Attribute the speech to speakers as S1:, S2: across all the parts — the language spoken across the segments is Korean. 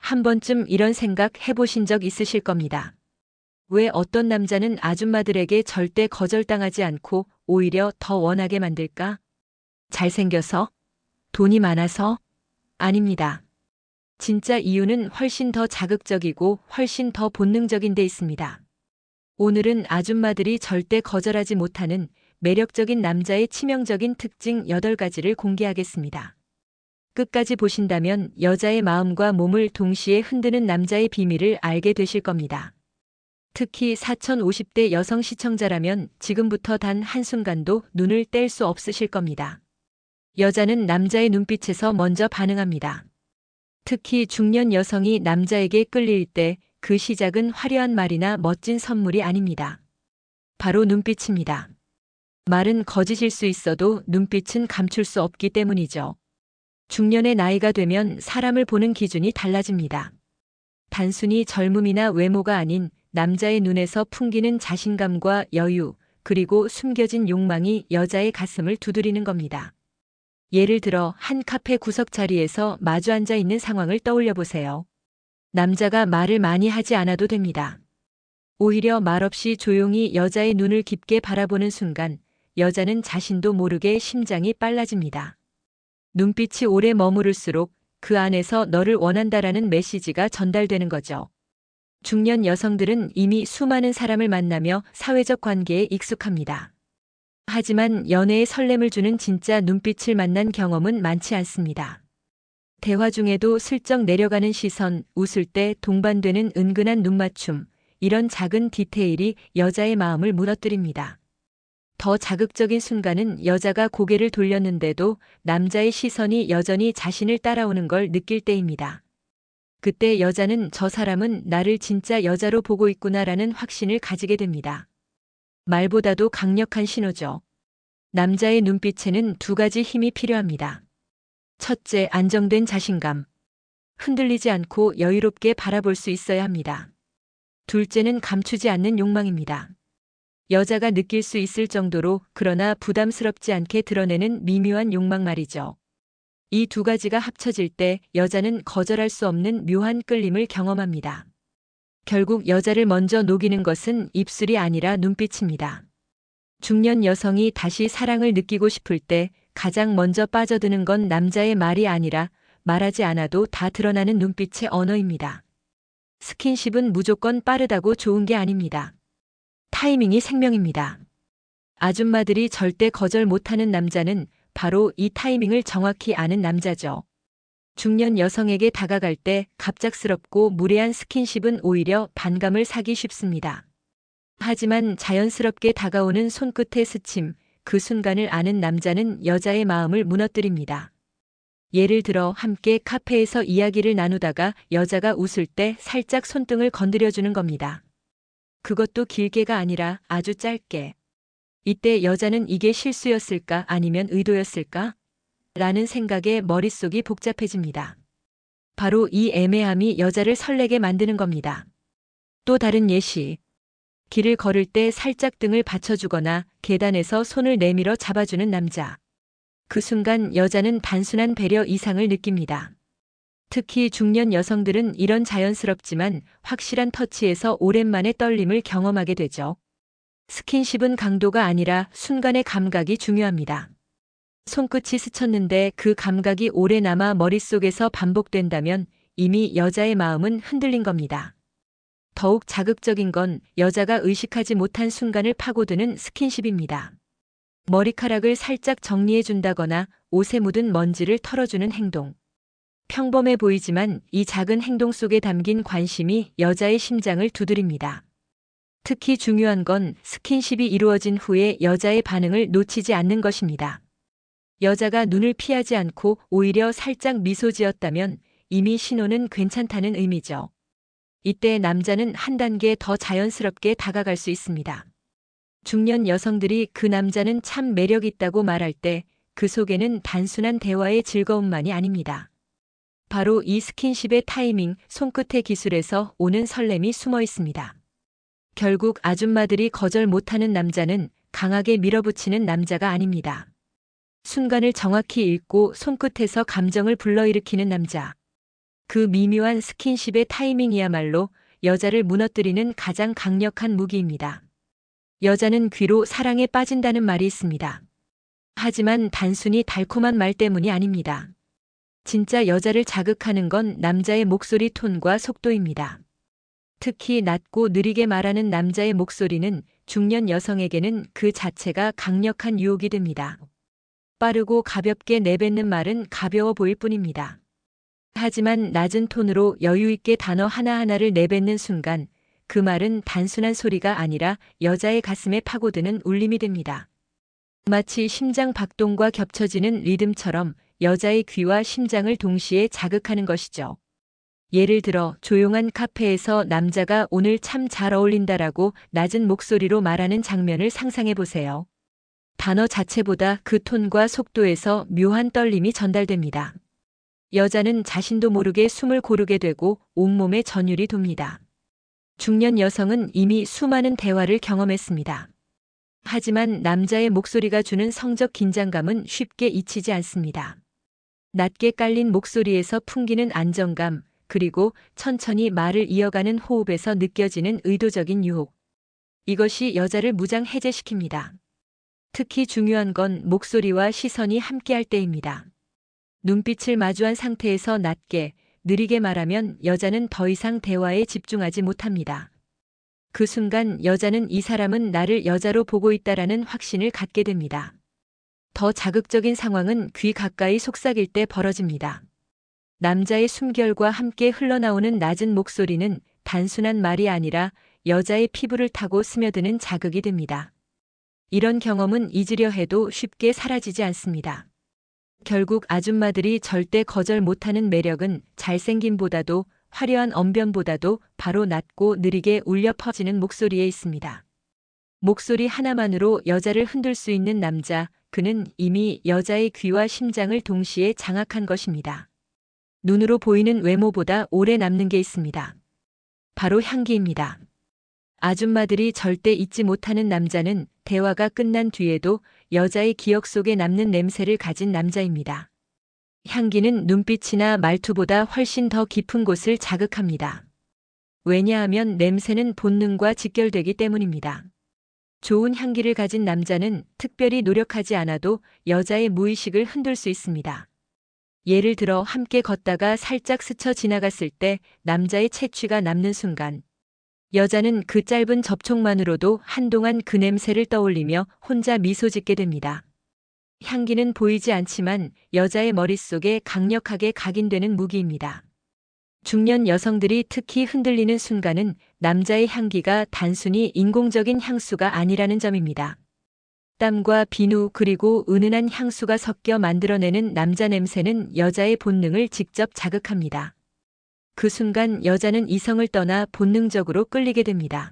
S1: 한 번쯤 이런 생각 해보신 적 있으실 겁니다. 왜 어떤 남자는 아줌마들에게 절대 거절당하지 않고 오히려 더 원하게 만들까? 잘생겨서? 돈이 많아서? 아닙니다. 진짜 이유는 훨씬 더 자극적이고 훨씬 더 본능적인 데 있습니다. 오늘은 아줌마들이 절대 거절하지 못하는 매력적인 남자의 치명적인 특징 8가지를 공개하겠습니다. 끝까지 보신다면 여자의 마음과 몸을 동시에 흔드는 남자의 비밀을 알게 되실 겁니다. 특히 4050대 여성 시청자라면 지금부터 단 한순간도 눈을 뗄 수 없으실 겁니다. 여자는 남자의 눈빛에서 먼저 반응합니다. 특히 중년 여성이 남자에게 끌릴 때 그 시작은 화려한 말이나 멋진 선물이 아닙니다. 바로 눈빛입니다. 말은 거짓일 수 있어도 눈빛은 감출 수 없기 때문이죠. 중년의 나이가 되면 사람을 보는 기준이 달라집니다. 단순히 젊음이나 외모가 아닌 남자의 눈에서 풍기는 자신감과 여유, 그리고 숨겨진 욕망이 여자의 가슴을 두드리는 겁니다. 예를 들어 한 카페 구석 자리에서 마주 앉아 있는 상황을 떠올려 보세요. 남자가 말을 많이 하지 않아도 됩니다. 오히려 말없이 조용히 여자의 눈을 깊게 바라보는 순간 여자는 자신도 모르게 심장이 빨라집니다. 눈빛이 오래 머무를수록 그 안에서 너를 원한다라는 메시지가 전달되는 거죠. 중년 여성들은 이미 수많은 사람을 만나며 사회적 관계에 익숙합니다. 하지만 연애의 설렘을 주는 진짜 눈빛을 만난 경험은 많지 않습니다. 대화 중에도 슬쩍 내려가는 시선, 웃을 때 동반되는 은근한 눈맞춤, 이런 작은 디테일이 여자의 마음을 무너뜨립니다. 더 자극적인 순간은 여자가 고개를 돌렸는데도 남자의 시선이 여전히 자신을 따라오는 걸 느낄 때입니다. 그때 여자는 저 사람은 나를 진짜 여자로 보고 있구나라는 확신을 가지게 됩니다. 말보다도 강력한 신호죠. 남자의 눈빛에는 2가지 힘이 필요합니다. 첫째, 안정된 자신감. 흔들리지 않고 여유롭게 바라볼 수 있어야 합니다. 둘째는 감추지 않는 욕망입니다. 여자가 느낄 수 있을 정도로 그러나 부담스럽지 않게 드러내는 미묘한 욕망 말이죠. 이 2가지가 합쳐질 때 여자는 거절할 수 없는 묘한 끌림을 경험합니다. 결국 여자를 먼저 녹이는 것은 입술이 아니라 눈빛입니다. 중년 여성이 다시 사랑을 느끼고 싶을 때 가장 먼저 빠져드는 건 남자의 말이 아니라 말하지 않아도 다 드러나는 눈빛의 언어입니다. 스킨십은 무조건 빠르다고 좋은 게 아닙니다. 타이밍이 생명입니다. 아줌마들이 절대 거절 못하는 남자는 바로 이 타이밍을 정확히 아는 남자죠. 중년 여성에게 다가갈 때 갑작스럽고 무례한 스킨십은 오히려 반감을 사기 쉽습니다. 하지만 자연스럽게 다가오는 손끝의 스침, 그 순간을 아는 남자는 여자의 마음을 무너뜨립니다. 예를 들어 함께 카페에서 이야기를 나누다가 여자가 웃을 때 살짝 손등을 건드려주는 겁니다. 그것도 길게가 아니라 아주 짧게. 이때 여자는 이게 실수였을까 아니면 의도였을까? 라는 생각에 머릿속이 복잡해집니다. 바로 이 애매함이 여자를 설레게 만드는 겁니다. 또 다른 예시. 길을 걸을 때 살짝 등을 받쳐주거나 계단에서 손을 내밀어 잡아주는 남자. 그 순간 여자는 단순한 배려 이상을 느낍니다. 특히 중년 여성들은 이런 자연스럽지만 확실한 터치에서 오랜만에 떨림을 경험하게 되죠. 스킨십은 강도가 아니라 순간의 감각이 중요합니다. 손끝이 스쳤는데 그 감각이 오래 남아 머릿속에서 반복된다면 이미 여자의 마음은 흔들린 겁니다. 더욱 자극적인 건 여자가 의식하지 못한 순간을 파고드는 스킨십입니다. 머리카락을 살짝 정리해 준다거나 옷에 묻은 먼지를 털어주는 행동. 평범해 보이지만 이 작은 행동 속에 담긴 관심이 여자의 심장을 두드립니다. 특히 중요한 건 스킨십이 이루어진 후에 여자의 반응을 놓치지 않는 것입니다. 여자가 눈을 피하지 않고 오히려 살짝 미소 지었다면 이미 신호는 괜찮다는 의미죠. 이때 남자는 한 단계 더 자연스럽게 다가갈 수 있습니다. 중년 여성들이 그 남자는 참 매력 있다고 말할 때 그 속에는 단순한 대화의 즐거움만이 아닙니다. 바로 이 스킨십의 타이밍, 손끝의 기술에서 오는 설렘이 숨어 있습니다. 결국 아줌마들이 거절 못하는 남자는 강하게 밀어붙이는 남자가 아닙니다. 순간을 정확히 읽고 손끝에서 감정을 불러일으키는 남자. 그 미묘한 스킨십의 타이밍이야말로 여자를 무너뜨리는 가장 강력한 무기입니다. 여자는 귀로 사랑에 빠진다는 말이 있습니다. 하지만 단순히 달콤한 말 때문이 아닙니다. 진짜 여자를 자극하는 건 남자의 목소리 톤과 속도입니다. 특히 낮고 느리게 말하는 남자의 목소리는 중년 여성에게는 그 자체가 강력한 유혹이 됩니다. 빠르고 가볍게 내뱉는 말은 가벼워 보일 뿐입니다. 하지만 낮은 톤으로 여유 있게 단어 하나하나를 내뱉는 순간 그 말은 단순한 소리가 아니라 여자의 가슴에 파고드는 울림이 됩니다. 마치 심장 박동과 겹쳐지는 리듬처럼 여자의 귀와 심장을 동시에 자극하는 것이죠. 예를 들어 조용한 카페에서 남자가 오늘 참 잘 어울린다라고 낮은 목소리로 말하는 장면을 상상해 보세요. 단어 자체보다 그 톤과 속도에서 묘한 떨림이 전달됩니다. 여자는 자신도 모르게 숨을 고르게 되고 온몸에 전율이 돕니다. 중년 여성은 이미 수많은 대화를 경험했습니다. 하지만 남자의 목소리가 주는 성적 긴장감은 쉽게 잊히지 않습니다. 낮게 깔린 목소리에서 풍기는 안정감, 그리고 천천히 말을 이어가는 호흡에서 느껴지는 의도적인 유혹. 이것이 여자를 무장해제시킵니다. 특히 중요한 건 목소리와 시선이 함께할 때입니다. 눈빛을 마주한 상태에서 낮게, 느리게 말하면 여자는 더 이상 대화에 집중하지 못합니다. 그 순간 여자는 이 사람은 나를 여자로 보고 있다라는 확신을 갖게 됩니다. 더 자극적인 상황은 귀 가까이 속삭일 때 벌어집니다. 남자의 숨결과 함께 흘러나오는 낮은 목소리는 단순한 말이 아니라 여자의 피부를 타고 스며드는 자극이 됩니다. 이런 경험은 잊으려 해도 쉽게 사라지지 않습니다. 결국 아줌마들이 절대 거절 못하는 매력은 잘생김보다도 화려한 언변보다도 바로 낮고 느리게 울려 퍼지는 목소리에 있습니다. 목소리 하나만으로 여자를 흔들 수 있는 남자, 그는 이미 여자의 귀와 심장을 동시에 장악한 것입니다. 눈으로 보이는 외모보다 오래 남는 게 있습니다. 바로 향기입니다. 아줌마들이 절대 잊지 못하는 남자는 대화가 끝난 뒤에도 여자의 기억 속에 남는 냄새를 가진 남자입니다. 향기는 눈빛이나 말투보다 훨씬 더 깊은 곳을 자극합니다. 왜냐하면 냄새는 본능과 직결되기 때문입니다. 좋은 향기를 가진 남자는 특별히 노력하지 않아도 여자의 무의식을 흔들 수 있습니다. 예를 들어 함께 걷다가 살짝 스쳐 지나갔을 때 남자의 채취가 남는 순간 여자는 그 짧은 접촉만으로도 한동안 그 냄새를 떠올리며 혼자 미소 짓게 됩니다. 향기는 보이지 않지만 여자의 머릿속에 강력하게 각인되는 무기입니다. 중년 여성들이 특히 흔들리는 순간은 남자의 향기가 단순히 인공적인 향수가 아니라는 점입니다. 땀과 비누 그리고 은은한 향수가 섞여 만들어내는 남자 냄새는 여자의 본능을 직접 자극합니다. 그 순간 여자는 이성을 떠나 본능적으로 끌리게 됩니다.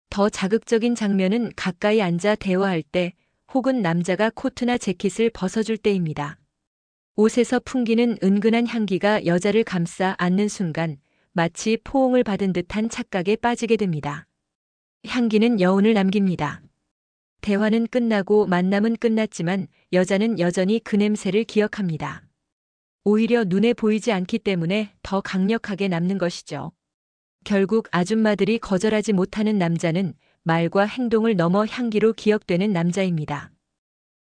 S1: 더 자극적인 장면은 가까이 앉아 대화할 때 혹은 남자가 코트나 재킷을 벗어줄 때입니다. 옷에서 풍기는 은근한 향기가 여자를 감싸 안는 순간 마치 포옹을 받은 듯한 착각에 빠지게 됩니다. 향기는 여운을 남깁니다. 대화는 끝나고 만남은 끝났지만 여자는 여전히 그 냄새를 기억합니다. 오히려 눈에 보이지 않기 때문에 더 강력하게 남는 것이죠. 결국 아줌마들이 거절하지 못하는 남자는 말과 행동을 넘어 향기로 기억되는 남자입니다.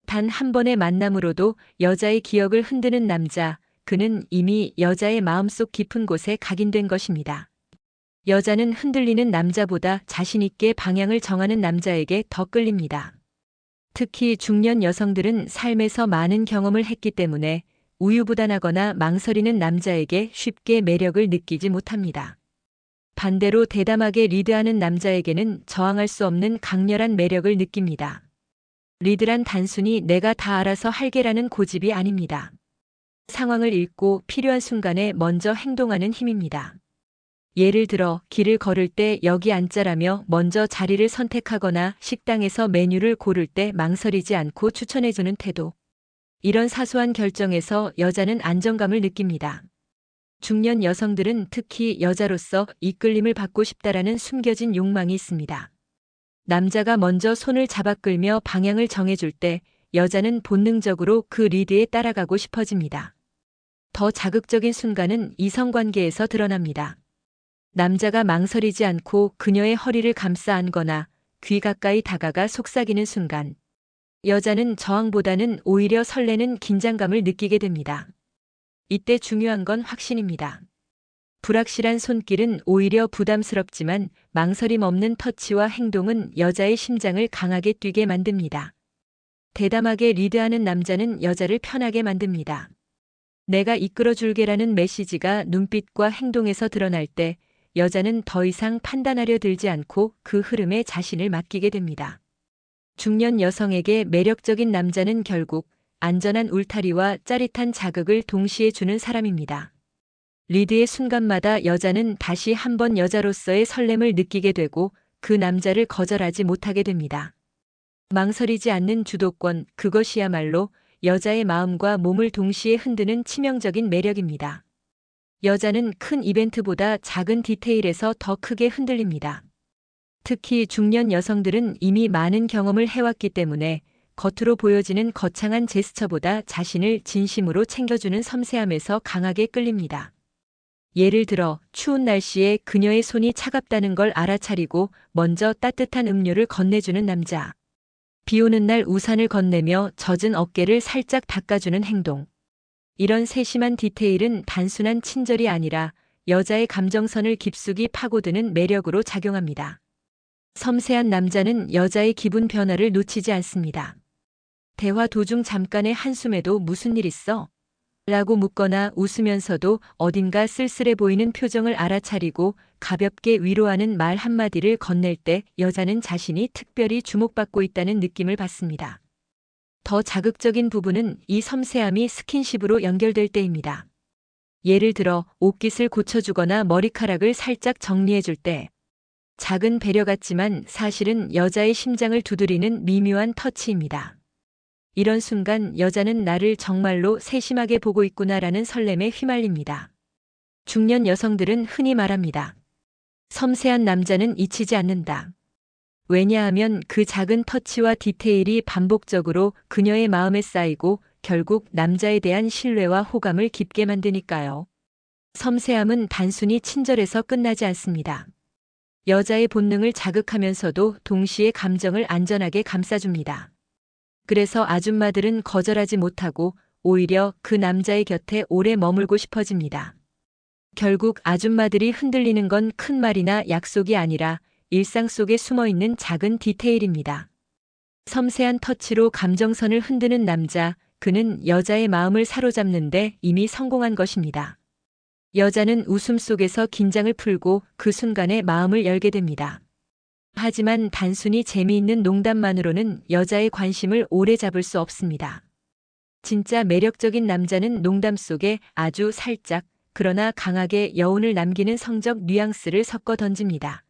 S1: 단 한 번의 만남으로도 여자의 기억을 흔드는 남자, 그는 이미 여자의 마음속 깊은 곳에 각인된 것입니다. 여자는 흔들리는 남자보다 자신 있게 방향을 정하는 남자에게 더 끌립니다. 특히 중년 여성들은 삶에서 많은 경험을 했기 때문에 우유부단하거나 망설이는 남자에게 쉽게 매력을 느끼지 못합니다. 반대로 대담하게 리드하는 남자에게는 저항할 수 없는 강렬한 매력을 느낍니다. 리드란 단순히 내가 다 알아서 할게라는 고집이 아닙니다. 상황을 읽고 필요한 순간에 먼저 행동하는 힘입니다. 예를 들어 길을 걸을 때 여기 앉자라며 먼저 자리를 선택하거나 식당에서 메뉴를 고를 때 망설이지 않고 추천해주는 태도. 이런 사소한 결정에서 여자는 안정감을 느낍니다. 중년 여성들은 특히 여자로서 이끌림을 받고 싶다라는 숨겨진 욕망이 있습니다. 남자가 먼저 손을 잡아 끌며 방향을 정해줄 때 여자는 본능적으로 그 리드에 따라가고 싶어집니다. 더 자극적인 순간은 이성관계에서 드러납니다. 남자가 망설이지 않고 그녀의 허리를 감싸 안거나 귀 가까이 다가가 속삭이는 순간, 여자는 저항보다는 오히려 설레는 긴장감을 느끼게 됩니다. 이때 중요한 건 확신입니다. 불확실한 손길은 오히려 부담스럽지만 망설임 없는 터치와 행동은 여자의 심장을 강하게 뛰게 만듭니다. 대담하게 리드하는 남자는 여자를 편하게 만듭니다. 내가 이끌어줄게라는 메시지가 눈빛과 행동에서 드러날 때 여자는 더 이상 판단하려 들지 않고 그 흐름에 자신을 맡기게 됩니다. 중년 여성에게 매력적인 남자는 결국 안전한 울타리와 짜릿한 자극을 동시에 주는 사람입니다. 리드의 순간마다 여자는 다시 한번 여자로서의 설렘을 느끼게 되고 그 남자를 거절하지 못하게 됩니다. 망설이지 않는 주도권, 그것이야말로 여자의 마음과 몸을 동시에 흔드는 치명적인 매력입니다. 여자는 큰 이벤트보다 작은 디테일에서 더 크게 흔들립니다. 특히 중년 여성들은 이미 많은 경험을 해왔기 때문에 겉으로 보여지는 거창한 제스처보다 자신을 진심으로 챙겨주는 섬세함에서 강하게 끌립니다. 예를 들어 추운 날씨에 그녀의 손이 차갑다는 걸 알아차리고 먼저 따뜻한 음료를 건네주는 남자. 비 오는 날 우산을 건네며 젖은 어깨를 살짝 닦아주는 행동. 이런 세심한 디테일은 단순한 친절이 아니라 여자의 감정선을 깊숙이 파고드는 매력으로 작용합니다. 섬세한 남자는 여자의 기분 변화를 놓치지 않습니다. 대화 도중 잠깐의 한숨에도 무슨 일 있어? 라고 묻거나 웃으면서도 어딘가 쓸쓸해 보이는 표정을 알아차리고 가볍게 위로하는 말 한마디를 건넬 때 여자는 자신이 특별히 주목받고 있다는 느낌을 받습니다. 더 자극적인 부분은 이 섬세함이 스킨십으로 연결될 때입니다. 예를 들어 옷깃을 고쳐주거나 머리카락을 살짝 정리해줄 때, 작은 배려 같지만 사실은 여자의 심장을 두드리는 미묘한 터치입니다. 이런 순간 여자는 나를 정말로 세심하게 보고 있구나라는 설렘에 휘말립니다. 중년 여성들은 흔히 말합니다. 섬세한 남자는 잊히지 않는다. 왜냐하면 그 작은 터치와 디테일이 반복적으로 그녀의 마음에 쌓이고 결국 남자에 대한 신뢰와 호감을 깊게 만드니까요. 섬세함은 단순히 친절해서 끝나지 않습니다. 여자의 본능을 자극하면서도 동시에 감정을 안전하게 감싸줍니다. 그래서 아줌마들은 거절하지 못하고 오히려 그 남자의 곁에 오래 머물고 싶어집니다. 결국 아줌마들이 흔들리는 건 큰 말이나 약속이 아니라 일상 속에 숨어있는 작은 디테일입니다. 섬세한 터치로 감정선을 흔드는 남자, 그는 여자의 마음을 사로잡는데 이미 성공한 것입니다. 여자는 웃음 속에서 긴장을 풀고 그 순간에 마음을 열게 됩니다. 하지만 단순히 재미있는 농담만으로는 여자의 관심을 오래 잡을 수 없습니다. 진짜 매력적인 남자는 농담 속에 아주 살짝, 그러나 강하게 여운을 남기는 성적 뉘앙스를 섞어 던집니다.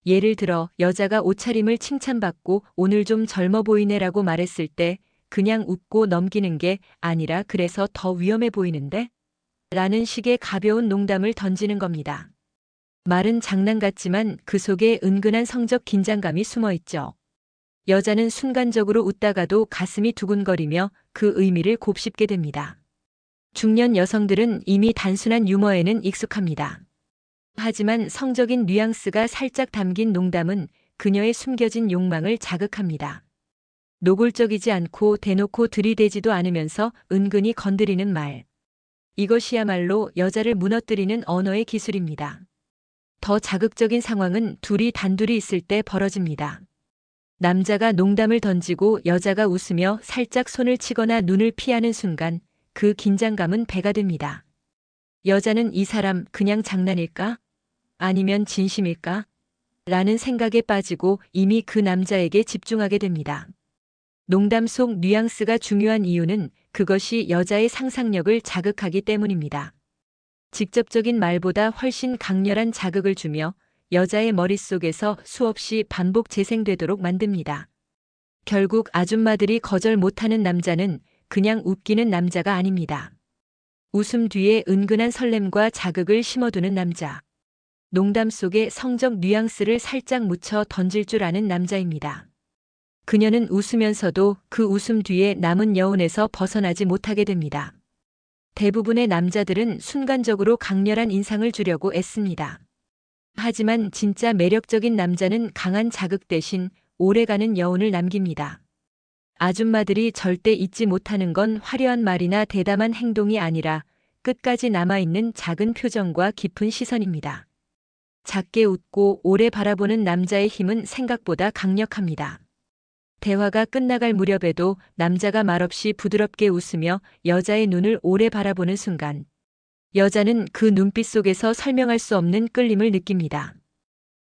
S1: 예를 들어 여자가 옷차림을 칭찬받고 오늘 좀 젊어 보이네라고 말했을 때 그냥 웃고 넘기는 게 아니라 그래서 더 위험해 보이는데? 라는 식의 가벼운 농담을 던지는 겁니다. 말은 장난 같지만 그 속에 은근한 성적 긴장감이 숨어 있죠. 여자는 순간적으로 웃다가도 가슴이 두근거리며 그 의미를 곱씹게 됩니다. 중년 여성들은 이미 단순한 유머에는 익숙합니다. 하지만 성적인 뉘앙스가 살짝 담긴 농담은 그녀의 숨겨진 욕망을 자극합니다. 노골적이지 않고 대놓고 들이대지도 않으면서 은근히 건드리는 말. 이것이야말로 여자를 무너뜨리는 언어의 기술입니다. 더 자극적인 상황은 둘이 단둘이 있을 때 벌어집니다. 남자가 농담을 던지고 여자가 웃으며 살짝 손을 치거나 눈을 피하는 순간 그 긴장감은 배가 됩니다. 여자는 이 사람 그냥 장난일까? 아니면 진심일까? 라는 생각에 빠지고 이미 그 남자에게 집중하게 됩니다. 농담 속 뉘앙스가 중요한 이유는 그것이 여자의 상상력을 자극하기 때문입니다. 직접적인 말보다 훨씬 강렬한 자극을 주며 여자의 머릿속에서 수없이 반복 재생되도록 만듭니다. 결국 아줌마들이 거절 못하는 남자는 그냥 웃기는 남자가 아닙니다. 웃음 뒤에 은근한 설렘과 자극을 심어두는 남자. 농담 속에 성적 뉘앙스를 살짝 묻혀 던질 줄 아는 남자입니다. 그녀는 웃으면서도 그 웃음 뒤에 남은 여운에서 벗어나지 못하게 됩니다. 대부분의 남자들은 순간적으로 강렬한 인상을 주려고 애씁니다. 하지만 진짜 매력적인 남자는 강한 자극 대신 오래가는 여운을 남깁니다. 아줌마들이 절대 잊지 못하는 건 화려한 말이나 대담한 행동이 아니라 끝까지 남아있는 작은 표정과 깊은 시선입니다. 작게 웃고 오래 바라보는 남자의 힘은 생각보다 강력합니다. 대화가 끝나갈 무렵에도 남자가 말없이 부드럽게 웃으며 여자의 눈을 오래 바라보는 순간, 여자는 그 눈빛 속에서 설명할 수 없는 끌림을 느낍니다.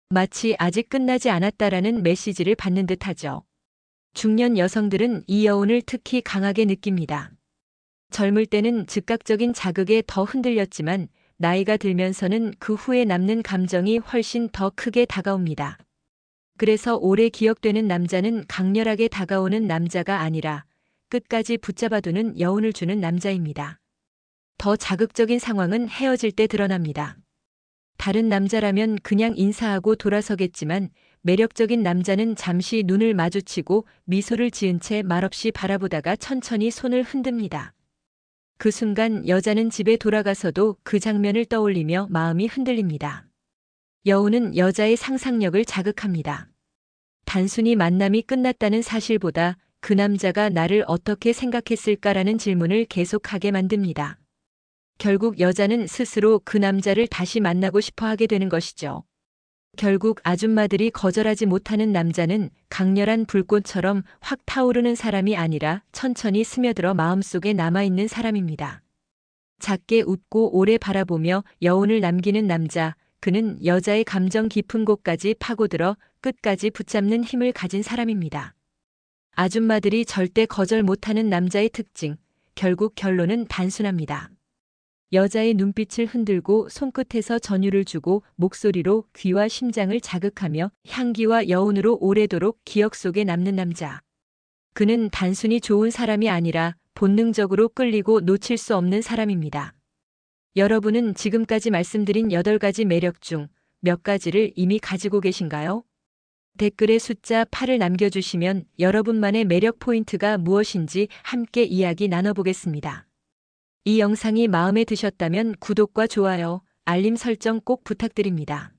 S1: 마치 아직 끝나지 않았다라는 메시지를 받는 듯하죠. 중년 여성들은 이 여운을 특히 강하게 느낍니다. 젊을 때는 즉각적인 자극에 더 흔들렸지만 나이가 들면서는 그 후에 남는 감정이 훨씬 더 크게 다가옵니다. 그래서 오래 기억되는 남자는 강렬하게 다가오는 남자가 아니라 끝까지 붙잡아두는 여운을 주는 남자입니다. 더 자극적인 상황은 헤어질 때 드러납니다. 다른 남자라면 그냥 인사하고 돌아서겠지만 매력적인 남자는 잠시 눈을 마주치고 미소를 지은 채 말없이 바라보다가 천천히 손을 흔듭니다. 그 순간 여자는 집에 돌아가서도 그 장면을 떠올리며 마음이 흔들립니다. 여운은 여자의 상상력을 자극합니다. 단순히 만남이 끝났다는 사실보다 그 남자가 나를 어떻게 생각했을까라는 질문을 계속하게 만듭니다. 결국 여자는 스스로 그 남자를 다시 만나고 싶어 하게 되는 것이죠. 결국 아줌마들이 거절하지 못하는 남자는 강렬한 불꽃처럼 확 타오르는 사람이 아니라 천천히 스며들어 마음속에 남아있는 사람입니다. 작게 웃고 오래 바라보며 여운을 남기는 남자, 그는 여자의 감정 깊은 곳까지 파고들어 끝까지 붙잡는 힘을 가진 사람입니다. 아줌마들이 절대 거절 못하는 남자의 특징, 결국 결론은 단순합니다. 여자의 눈빛을 흔들고 손끝에서 전율을 주고 목소리로 귀와 심장을 자극하며 향기와 여운으로 오래도록 기억 속에 남는 남자. 그는 단순히 좋은 사람이 아니라 본능적으로 끌리고 놓칠 수 없는 사람입니다. 여러분은 지금까지 말씀드린 8가지 매력 중 몇 가지를 이미 가지고 계신가요? 댓글에 숫자 8을 남겨주시면 여러분만의 매력 포인트가 무엇인지 함께 이야기 나눠보겠습니다. 이 영상이 마음에 드셨다면 구독과 좋아요, 알림 설정 꼭 부탁드립니다.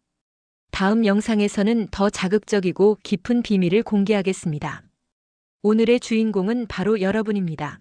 S1: 다음 영상에서는 더 자극적이고 깊은 비밀을 공개하겠습니다. 오늘의 주인공은 바로 여러분입니다.